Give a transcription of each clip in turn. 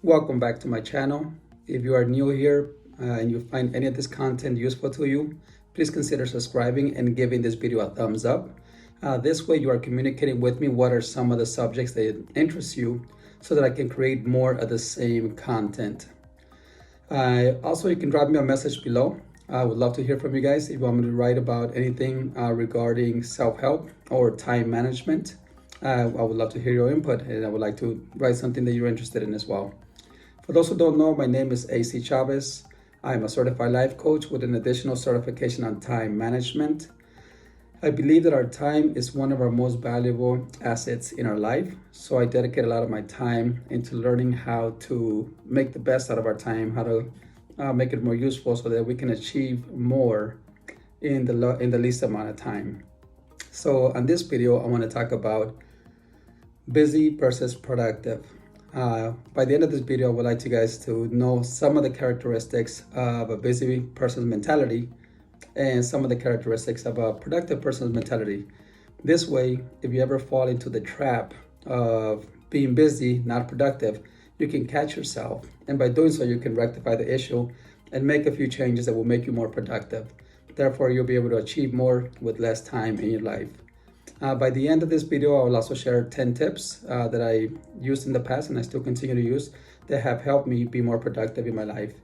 Welcome back to my channel. If you are new here and you find any of this content useful to you, please consider subscribing and giving this video a thumbs up. This way you are communicating with me what are some of the subjects that interest you so that I can create more of the same content. Also, you can drop me a message below. I would love to hear from you guys if you want me to write about anything regarding self-help or time management. I would love to hear your input, and I would like to write something that you're interested in as well. For those who don't know, my name is AC Chavez. I'm a certified life coach with an additional certification on time management. I believe that our time is one of our most valuable assets in our life. So I dedicate a lot of my time into learning how to make the best out of our time, how to make it more useful so that we can achieve more in the least amount of time. So on this video, I want to talk about busy versus productive. By the end of this video, I would like you guys to know some of the characteristics of a busy person's mentality and some of the characteristics of a productive person's mentality. This way, if you ever fall into the trap of being busy, not productive, you can catch yourself. And by doing so, you can rectify the issue and make a few changes that will make you more productive. Therefore, you'll be able to achieve more with less time in your life. By the end of this video, I will also share 10 tips that I used in the past and I still continue to use that have helped me be more productive in my life.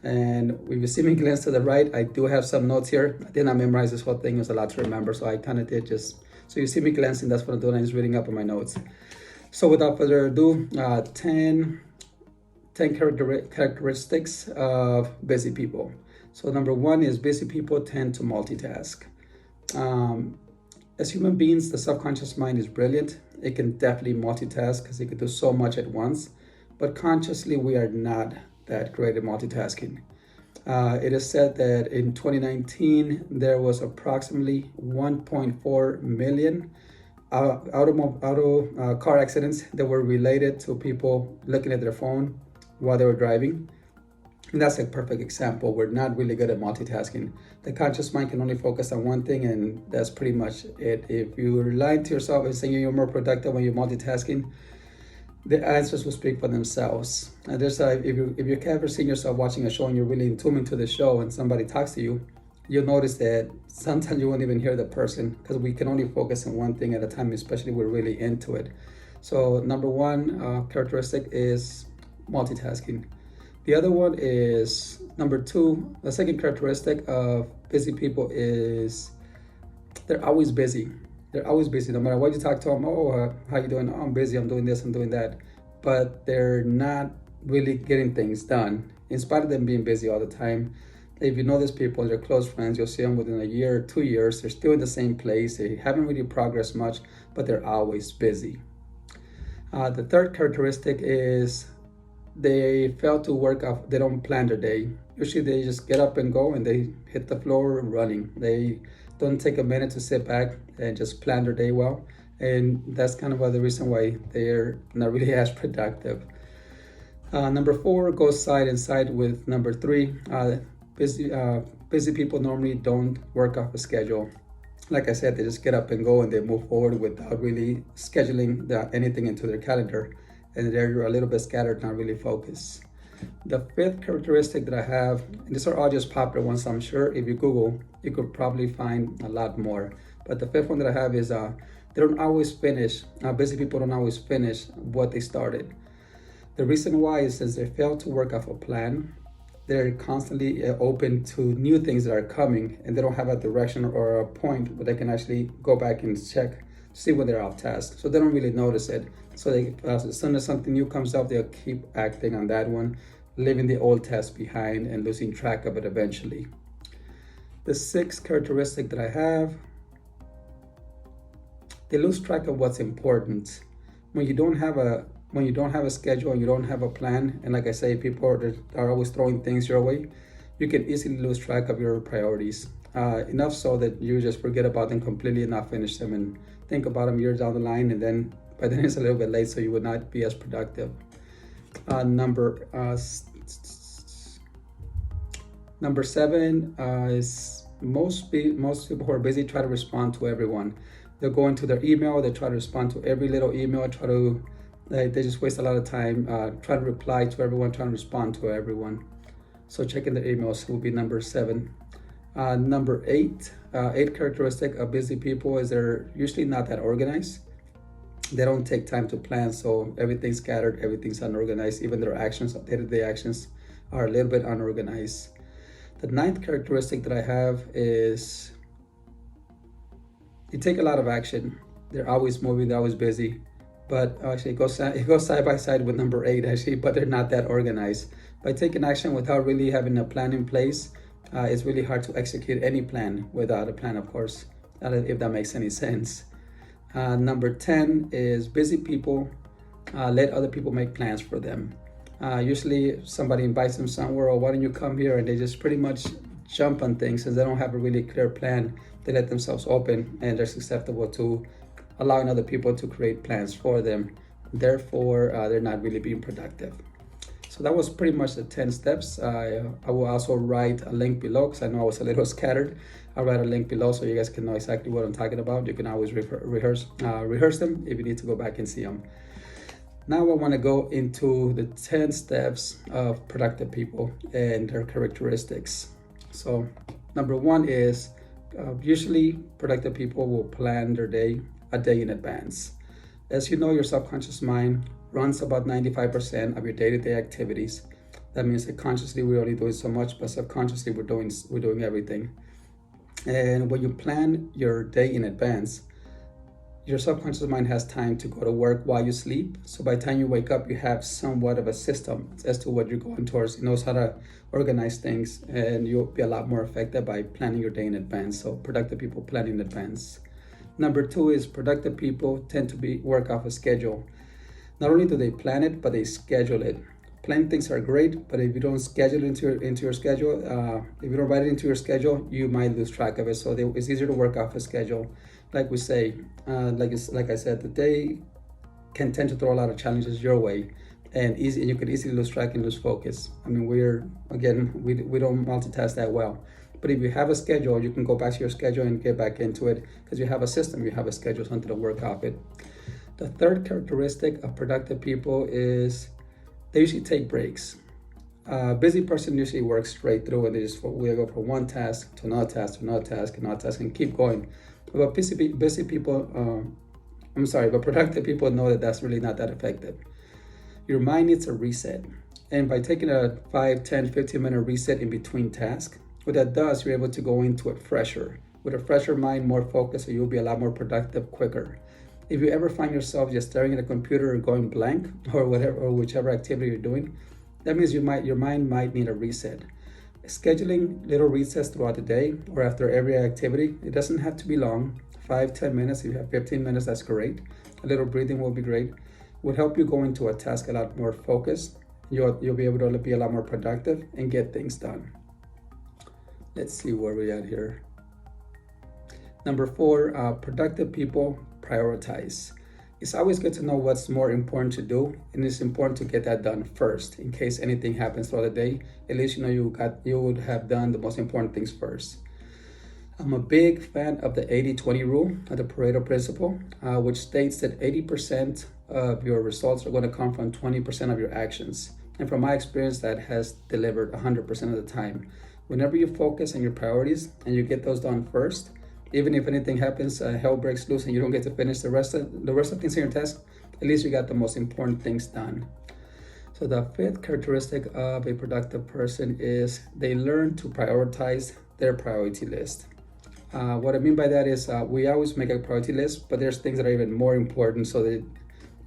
And if you see me glance to the right, I do have some notes here. I did not memorize this whole thing. It was a lot to remember, so I kind of did just, so you see me glancing, that's what I'm doing. I'm just reading up on my notes. So without further ado, 10 characteristics of busy people. So number one is busy people tend to multitask. As human beings, the subconscious mind is brilliant. It can definitely multitask because it can do so much at once. But consciously, we are not that great at multitasking. It is said that in 2019, there was approximately 1.4 million car accidents that were related to people looking at their phone while they were driving. And that's a perfect example. We're not really good at multitasking. The conscious mind can only focus on one thing, and that's pretty much it. If you're lying to yourself and saying you're more productive when you're multitasking, the answers will speak for themselves. And if you've ever seen yourself watching a show and you're really in tune into the show and somebody talks to you, you'll notice that sometimes you won't even hear the person because we can only focus on one thing at a time, especially if we're really into it. So number one characteristic is multitasking. The other one is number two. The second characteristic of busy people is they're always busy. They're always busy. No matter what you talk to them, how you doing? Oh, I'm busy. I'm doing this. I'm doing that. But they're not really getting things done. In spite of them being busy all the time, if you know these people, they're close friends, you'll see them within a year or 2 years. They're still in the same place. They haven't really progressed much, but they're always busy. The third characteristic is they fail to work off, they don't plan their day. Usually they just get up and go and they hit the floor running. They don't take a minute to sit back and just plan their day well. And that's kind of the reason why they're not really as productive. Number four goes side and side with number three. Busy people normally don't work off a schedule. Like I said, they just get up and go and they move forward without really scheduling anything into their calendar. And they're a little bit scattered, not really focused. The fifth characteristic that I have, and these are all just popular ones, I'm sure if you Google, you could probably find a lot more. But the fifth one that I have is they don't always finish. Busy people don't always finish what they started. The reason why is since they fail to work off a plan, they're constantly open to new things that are coming, and they don't have a direction or a point where they can actually go back and check, see when they're off task. So they don't really notice it. So as soon as something new comes up, they'll keep acting on that one, leaving the old task behind and losing track of it eventually. The sixth characteristic that I have, they lose track of what's important. When you don't have a schedule and you don't have a plan, and like I say, people are always throwing things your way, you can easily lose track of your priorities. Enough so that you just forget about them completely and not finish them and think about them years down the line, and then by then it's a little bit late, so you would not be as productive. Number seven is most people who are busy try to respond to everyone. They'll go into their email, they try to respond to every little email, try to They just waste a lot of time trying to reply to everyone, trying to respond to everyone. So checking their emails will be number 7. Number 8, 8 characteristic of busy people is they're usually not that organized. They don't take time to plan, so everything's scattered, everything's unorganized. Even their actions, day-to-day actions, are a little bit unorganized. The 9th characteristic that I have is you take a lot of action. They're always moving, they're always busy. But actually it goes side by side with number 8 actually, but they're not that organized. By taking action without really having a plan in place, it's really hard to execute any plan without a plan, of course, if that makes any sense. Number 10 is busy people let other people make plans for them. Usually somebody invites them somewhere, or why don't you come here, and they just pretty much jump on things since they don't have a really clear plan. They let themselves open and they're susceptible to allowing other people to create plans for them. Therefore, they're not really being productive. So that was pretty much the 10 steps. I will also write a link below because I know I was a little scattered. I'll write a link below so you guys can know exactly what I'm talking about. You can always rehearse them if you need to go back and see them. Now I want to go into the 10 steps of productive people and their characteristics. So number 1 is usually productive people will plan their day a day in advance. As you know, your subconscious mind runs about 95% of your day-to-day activities. That means that consciously we're only doing so much, but subconsciously we're doing everything. And when you plan your day in advance, your subconscious mind has time to go to work while you sleep. So by the time you wake up, you have somewhat of a system as to what you're going towards. It knows how to organize things, and you'll be a lot more effective by planning your day in advance. So productive people plan in advance. Number 2 is productive people tend to work off a schedule. Not only do they plan it, but they schedule it. Planning things are great, but if you don't schedule it into your schedule, if you don't write it into your schedule, you might lose track of it. So it's easier to work off a schedule. Like we say, like I said, the day can tend to throw a lot of challenges your way, and you could easily lose track and lose focus. I mean, we don't multitask that well. But if you have a schedule, you can go back to your schedule and get back into it because you have a system, you have a schedule, something to work off it. The 3rd characteristic of productive people is they usually take breaks. A busy person usually works straight through, and we go from one task to another task to another task, another task, and keep going. But productive people know that that's really not that effective. Your mind needs a reset. And by taking a 5, 10, 15-minute reset in between tasks, what that does, you're able to go into it fresher. With a fresher mind, more focused, so you'll be a lot more productive quicker. If you ever find yourself just staring at a computer or going blank or whichever activity you're doing, that means your mind might need a reset. Scheduling little resets throughout the day or after every activity, it doesn't have to be long. 5, 10 minutes, if you have 15 minutes, that's great. A little breathing will be great. Would help you go into a task a lot more focused. You'll be able to be a lot more productive and get things done. Let's see where we're at here. Number 4, productive people prioritize. It's always good to know what's more important to do, and it's important to get that done first. In case anything happens throughout the day, at least you know you would have done the most important things first. I'm a big fan of the 80-20 rule, of the Pareto principle, which states that 80% of your results are going to come from 20% of your actions. And from my experience, that has delivered 100% of the time. Whenever you focus on your priorities and you get those done first, even if anything happens, hell breaks loose and you don't get to finish the rest of things in your task, at least you got the most important things done. So the 5th characteristic of a productive person is they learn to prioritize their priority list. What I mean by that is we always make a priority list, but there's things that are even more important, so that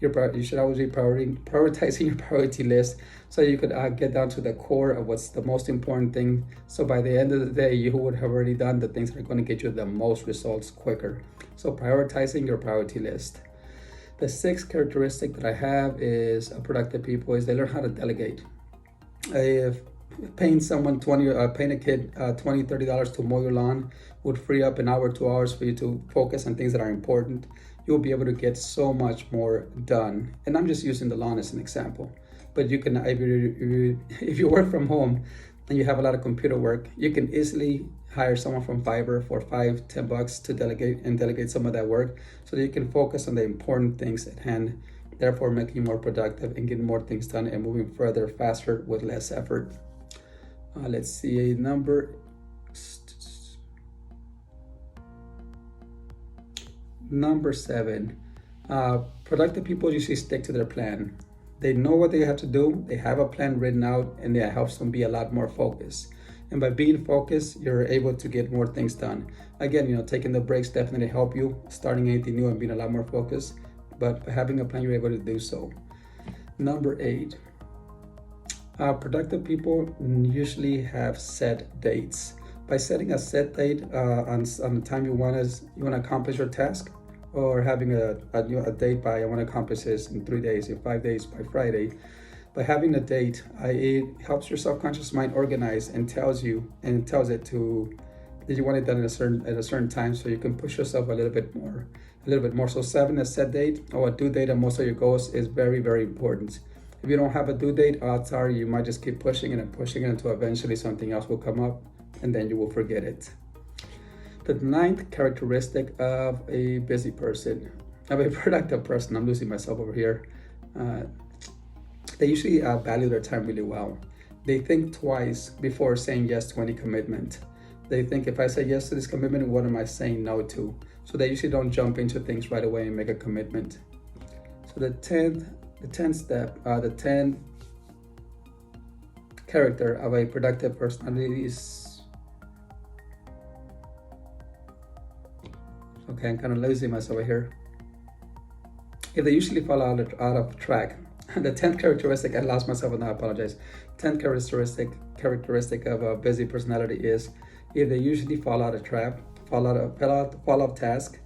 you should always be prioritizing your priority list so you could get down to the core of what's the most important thing. So by the end of the day, you would have already done the things that are going to get you the most results quicker. So prioritizing your priority list. The 6th characteristic that I have is a productive people is they learn how to delegate. If paying a kid $20, $30 to mow your lawn would free up an hour, 2 hours for you to focus on things that are important, you'll be able to get so much more done. And I'm just using the lawn as an example. But you can, if you work from home and you have a lot of computer work, you can easily hire someone from Fiverr for $5, $10 to delegate some of that work so that you can focus on the important things at hand therefore making you more productive and getting more things done and moving further faster with less effort. Let's see, number 7. Productive people usually stick to their plan. They know what they have to do, they have a plan written out, and that helps them be a lot more focused. And by being focused, you're able to get more things done. Again, taking the breaks definitely help you, starting anything new and being a lot more focused. But by having a plan, you're able to do so. Number 8. Productive people usually have set dates. By setting a set date on the time you want to accomplish your task, or having a date by I want to accomplish this in 3 days, in 5 days, by Friday. By having a date, it helps your subconscious mind organize and tells it that you want it done at a certain time, so you can push yourself a little bit more. So having a set date or a due date on most of your goals is very, very important. If you don't have a due date, odds are you might just keep pushing it until eventually something else will come up, and then you will forget it. The 9th characteristic of a busy person, of a productive person, I'm losing myself over here. They usually value their time really well. They think twice before saying yes to any commitment. They think, if I say yes to this commitment, what am I saying no to? So they usually don't jump into things right away and make a commitment. So the 10th character of a productive personality is, okay, I'm kind of losing myself over here. If they usually fall out of track, the 10th characteristic, I lost myself and I apologize. 10th characteristic of a busy personality is, if they usually fall out of task,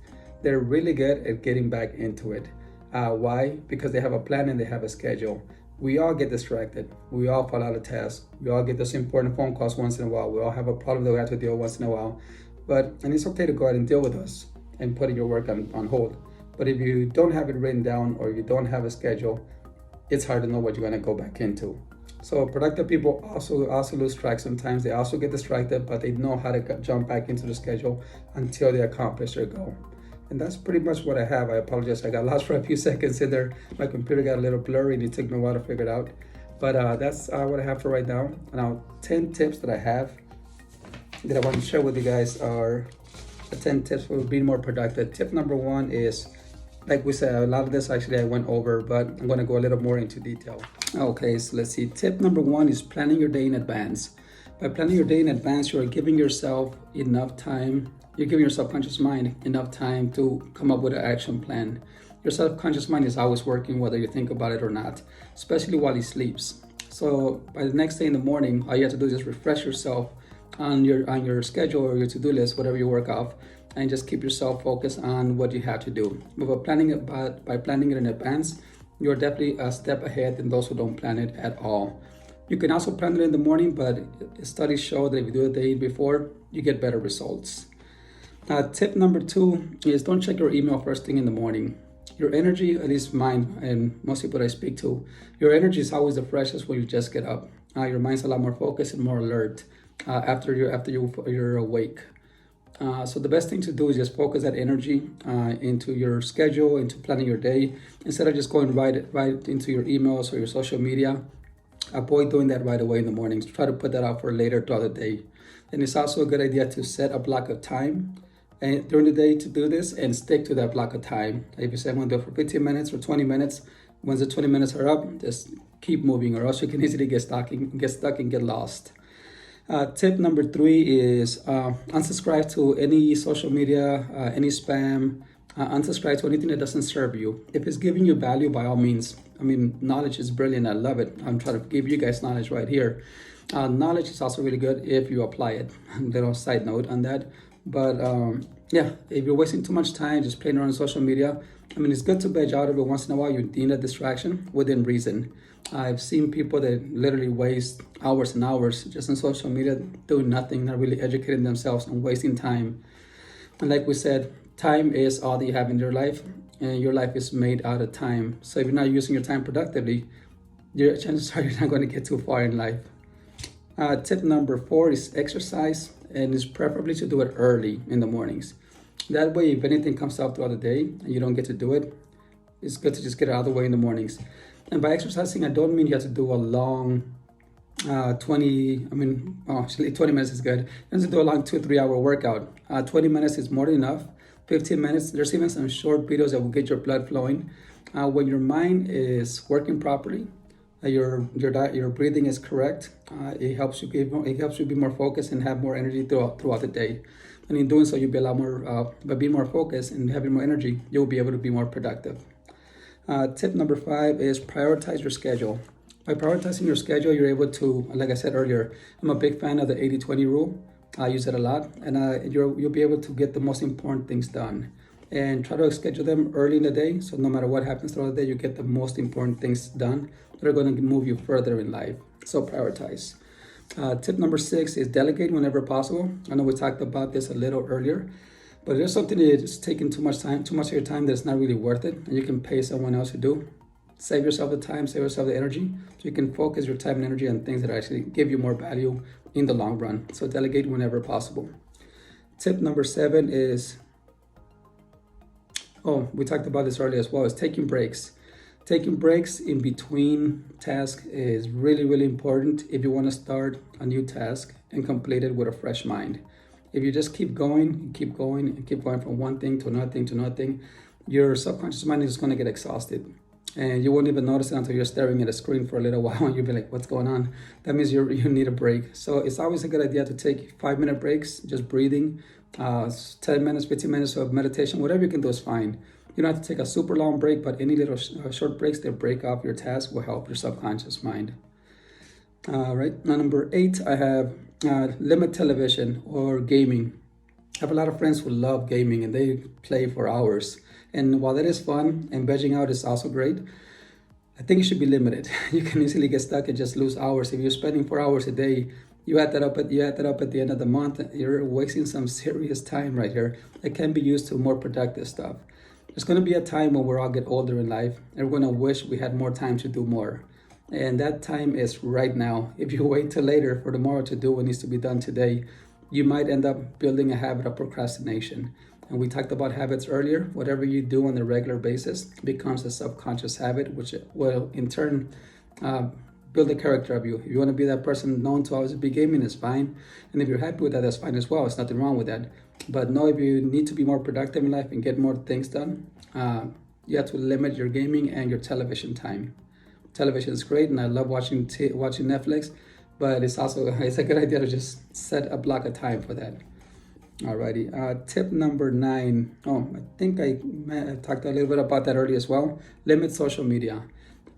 they're really good at getting back into it. Why? Because they have a plan and they have a schedule. We all get distracted. We all fall out of task. We all get those important phone calls once in a while. We all have a problem that we have to deal with once in a while. And it's okay to go ahead and deal with us and putting your work on hold. But if you don't have it written down or you don't have a schedule, it's hard to know what you're going to go back into. So productive people also lose track sometimes. They also get distracted, but they know how to jump back into the schedule until they accomplish their goal. And that's pretty much what I have. I apologize, I got lost for a few seconds in there. My computer got a little blurry and it took me a while to figure it out. But that's what I have for right now. Now, 10 tips that I have that I want to share with you guys are the 10 tips for being more productive. Tip number 1 is, like we said, a lot of this actually I went over, but I'm going to go a little more into detail. Okay, so let's see. Tip number 1 is planning your day in advance. By planning your day in advance, you're giving yourself enough time. You're giving your subconscious mind enough time to come up with an action plan. Your subconscious mind is always working, whether you think about it or not, especially while he sleeps. So by the next day in the morning, all you have to do is just refresh yourself on your schedule or your to-do list, whatever you work off, and just keep yourself focused on what you have to do. But by planning it in advance, you're definitely a step ahead than those who don't plan it at all. You can also plan it in the morning, but studies show that if you do it the day before, you get better results. Tip number 2 is, don't check your email first thing in the morning. Your energy, at least mine and most people that I speak to, your energy is always the freshest when you just get up. Your mind's a lot more focused and more alert after you're awake. So the best thing to do is just focus that energy into your schedule, into planning your day, instead of just going right into your emails or your social media. Avoid doing that right away in the mornings. Try to put that out for later throughout the day. And it's also a good idea to set a block of time and during the day to do this and stick to that block of time. If you say I'm going to do it for 15 minutes or 20 minutes, once the 20 minutes are up, just keep moving, or else you can easily get stuck and get lost. Tip number 3 is unsubscribe to any social media, any spam. Unsubscribe to anything that doesn't serve you. If it's giving you value, by all means. I mean, knowledge is brilliant. I love it. I'm trying to give you guys knowledge right here. Knowledge is also really good if you apply it. Little side note on that. But yeah, if you're wasting too much time just playing around social media, I mean, it's good to veg out every once in a while. You need a distraction within reason. I've seen people that literally waste hours and hours just on social media doing nothing, not really educating themselves and wasting time. And like we said, time is all that you have in your life, and your life is made out of time. So if you're not using your time productively, your chances are you're not going to get too far in life. Tip number 4 is exercise, and it's preferably to do it early in the mornings. That way, if anything comes up throughout the day and you don't get to do it, it's good to just get it out of the way in the mornings. And by exercising, I don't mean you have to do a long 20 minutes is good. You have to do a long 2-3 hour workout. 20 minutes is more than enough. 15 minutes, there's even some short videos that will get your blood flowing. When your mind is working properly, your breathing is correct, it helps you be more focused and have more energy throughout the day. And in doing so, you'll be a lot more, by being more focused and having more energy, you'll be able to be more productive. Tip number 5 is prioritize your schedule. By prioritizing your schedule, you're able to, like I said earlier, I'm a big fan of the 80-20 rule. I use it a lot, and you'll be able to get the most important things done. And try to schedule them early in the day, so no matter what happens throughout the day, you get the most important things done that are going to move you further in life. So prioritize. Tip number 6 is delegate whenever possible. I know we talked about this a little earlier, but there's something that is taking too much of your time that's not really worth it, and you can pay someone else to do. Save yourself the time, save yourself the energy, so you can focus your time and energy on things that actually give you more value in the long run. So delegate whenever possible. Tip number 7 is, we talked about this earlier as well, is taking breaks. Taking breaks in between tasks is really, really important if you want to start a new task and complete it with a fresh mind. If you just keep going from one thing to another thing, your subconscious mind is going to get exhausted. And you won't even notice it until you're staring at a screen for a little while and you'll be like, what's going on? That means you need a break. So it's always a good idea to take 5-minute breaks, just breathing, 10 minutes, 15 minutes of meditation, whatever you can do is fine. You don't have to take a super long break, but any little short breaks that break off your task will help your subconscious mind. All right, now number 8, I have limit television or gaming. I have a lot of friends who love gaming and they play for hours. And while that is fun and vegging out is also great, I think it should be limited. You can easily get stuck and just lose hours. If you're spending 4 hours a day, you add that up at the end of the month, you're wasting some serious time right here that can be used to more productive stuff. There's going to be a time when we all get older in life and we're going to wish we had more time to do more. And that time is right now. If you wait till later for tomorrow to do what needs to be done today, you might end up building a habit of procrastination. And we talked about habits earlier. Whatever you do on a regular basis becomes a subconscious habit, which will in turn build a character of you. If you want to be that person known to always be gaming, it's fine. And if you're happy with that, that's fine as well. There's nothing wrong with that. But know if you need to be more productive in life and get more things done, you have to limit your gaming and your television time. Television is great, and I love watching Netflix, but it's a good idea to just set a block of time for that. Alrighty, tip number 9. I think I talked a little bit about that earlier as well. Limit social media.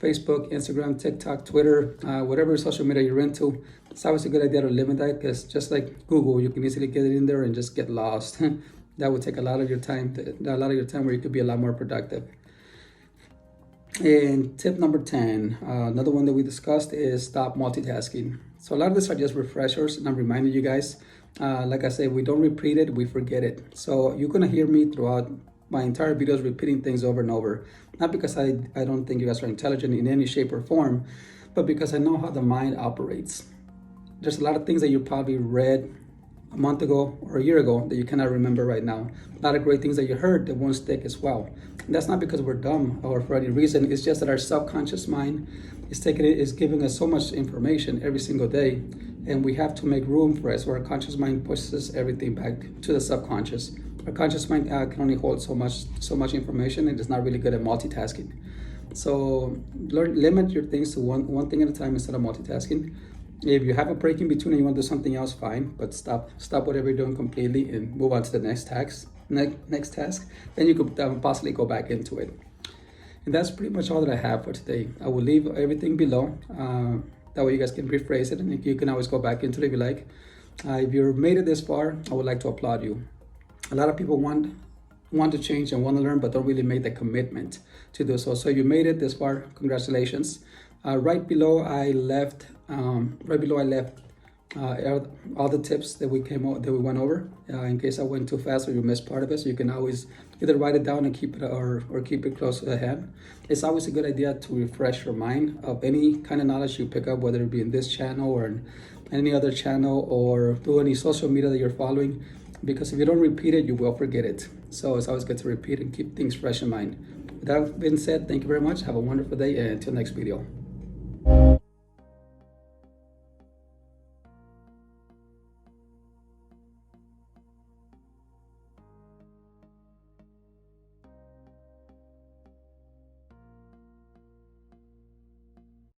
Facebook, Instagram, TikTok, Twitter, whatever social media you're into, it's always a good idea to limit that, because just like Google, you can easily get it in there and just get lost. That would take a lot of your time where you could be a lot more productive. And tip number 10, another one that we discussed is stop multitasking. So a lot of these are just refreshers, and I'm reminding you guys, like I said, we don't repeat it, we forget it. So you're gonna hear me throughout my entire videos repeating things over and over. Not because I don't think you guys are intelligent in any shape or form, but because I know how the mind operates. There's a lot of things that you probably read a month ago or a year ago that you cannot remember right now. A lot of great things that you heard that won't stick as well. And that's not because we're dumb or for any reason. It's just that our subconscious mind is giving us so much information every single day, and we have to make room for it. So our conscious mind pushes everything back to the subconscious. Our conscious mind can only hold so much information, and it's not really good at multitasking. So limit your things to one thing at a time instead of multitasking. If you have a break in between and you want to do something else, fine, but stop whatever you're doing completely and move on to the next task. Then you could possibly go back into it. And that's pretty much all that I have for today. I will leave everything below. That way you guys can rephrase it, and you can always go back into it if you like. If you've made it this far, I would like to applaud you. A lot of people want to change and want to learn, but don't really make the commitment to do so. So you made it this far, congratulations. Right below I left all the tips that we went over. In case I went too fast or you missed part of it, so you can always either write it down and keep it or keep it close to the hand. It's always a good idea to refresh your mind of any kind of knowledge you pick up, whether it be in this channel or in any other channel or through any social media that you're following. Because if you don't repeat it, you will forget it. So it's always good to repeat and keep things fresh in mind. With that being said, thank you very much. Have a wonderful day, and until next video.